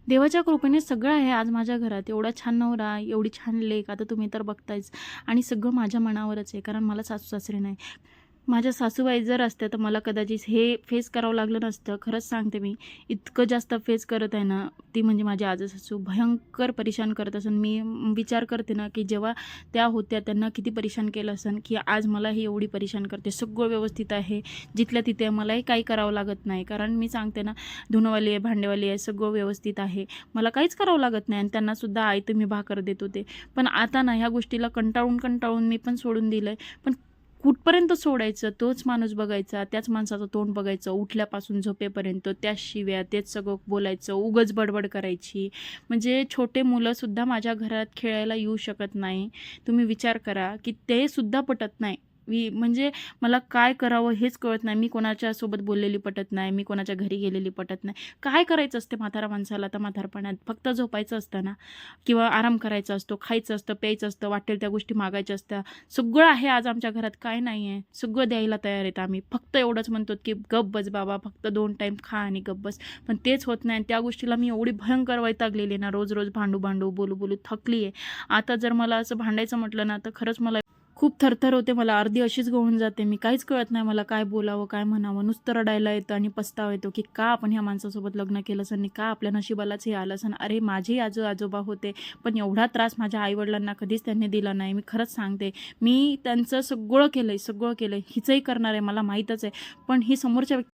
देवाच्या कृपेने सगळं आहे आज माझ्या घरात. एवढा छान नवरा, एवढी छान लेक, आता तुम्ही तर बघतायच. आणि सगळं माझ्या मनावरच आहे, कारण मला सासू-सासरे नाही. माझ्या सासूबाई जर असत्या तर मला कदाचित हे फेस करावं लागलं नसतं. खरंच सांगते मी, इतकं जास्त फेस करत आहे ना, ती म्हणजे माझी आजसासू भयंकर परेशान करत असेल. मी विचार करते ना, की जेव्हा त्या होत्या त्यांना किती परेशान केलं असेल, की आज मला ही एवढी परेशान करते. सगळं व्यवस्थित आहे, जिथल्या तिथे मलाही काही करावं लागत नाही. कारण मी सांगते ना, धुणंवाली आहे, भांडेवाली आहे, सगळं व्यवस्थित आहे. मला काहीच करावं लागत नाही आणि त्यांनासुद्धा आयतं मी भाकर देत होते. पण आता ना ह्या गोष्टीला कंटाळून मी पण सोडून दिलं पण कुठपर्यंत सोडायचं? तोच माणूस बघायचा, त्याच माणसाचं तोंड बघायचं, उठल्यापासून झोपेपर्यंत त्याच शिव्या, तेच सगळं बोलायचं, उगाच बडबड करायची. म्हणजे छोटे मुलंसुद्धा माझ्या घरात खेळायला येऊ शकत नाही. तुम्ही विचार करा, की ते सुद्धा पटत नाही. म्हणजे मला काय करावं हेच कळत नाही. मी कोणाच्यासोबत बोललेली पटत नाही, मी कोणाच्या घरी गेलेली पटत नाही. काय करायचं असते म्हातारा माणसाला आता म्हातारपणात? फक्त झोपायचं असतं ना किंवा आराम करायचा असतो, खायचं असतं, प्यायचं असतं, वाटेल त्या गोष्टी मागायच्या असतात. सगळं आहे आज आमच्या घरात, काय नाही आहे. सगळं द्यायला तयार आहेत आम्ही. फक्त एवढंच म्हणतो, की "गप्प बस बाबा, फक्त 2 टाईम खा आणि गप्प बस." पण तेच होत नाही आणि त्या गोष्टीला मी एवढी भयंकर वैतागलेली आहे ना, रोज-रोज भांडू-भांडू, बोलू-बोलू थकली आहे. आता जर मला असं भांडायचं म्हटलं ना, तर खरंच मला खूप थरथर होते. मला अर्धी अशीच गळून जाते. मी काहीच कळत नाही मला काय बोलावं, काय म्हणावं. नुसतं रडायला येतं आणि पस्तावा येतो, की का आपण ह्या माणसासोबत लग्न केलं असेल आणि का आपल्या नशिबालाच हे आलं असेल. अरे माझेही आजोबा होते, पण एवढा त्रास माझ्या आई कधीच त्यांनी दिला नाही. मी खरंच सांगते. मी त्यांचं सगळं केलंय, सगळं केलंय. हिचंही करणार आहे मला माहीतच आहे. पण ही समोरच्या